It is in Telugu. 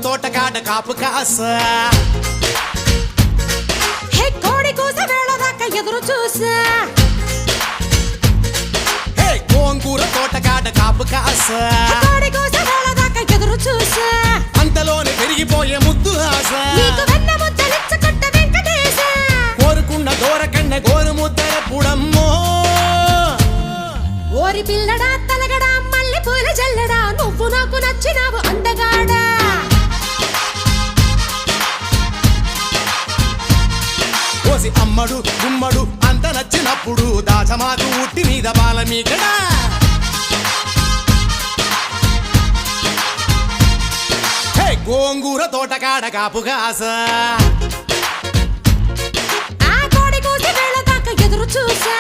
తోటకాడ కాపు కాస హే కోడి కూస వేళదాకా ఎదురు చూసా హే గోంగూర తోటకాడ కాపు కాస కోడి కూస వేళదాకా ఎదురు చూసా అంతలోనే పెరిగిపోయే ముద్దు ఆశ నీకు వెన్న ముద్దలిచ్చుకుంట వెంకటేశ కోరుకున్న దూరకన్న గోరు ముద్దల పుడమ్మో ఓరి పిల్లడా తలగడా మల్లె పూల జల్లడా నువ్వు నాకు నచ్చినావు అందగాడా కోసి అమ్మడు గుమ్మడు అంత నచ్చినప్పుడు దాచమాకు ఉట్టి మీద బాల మీకడా హే గోంగూర తోటకాడ కాపు కాస ఆ కోడి కూస వేళదాకా ఎదురు చూసా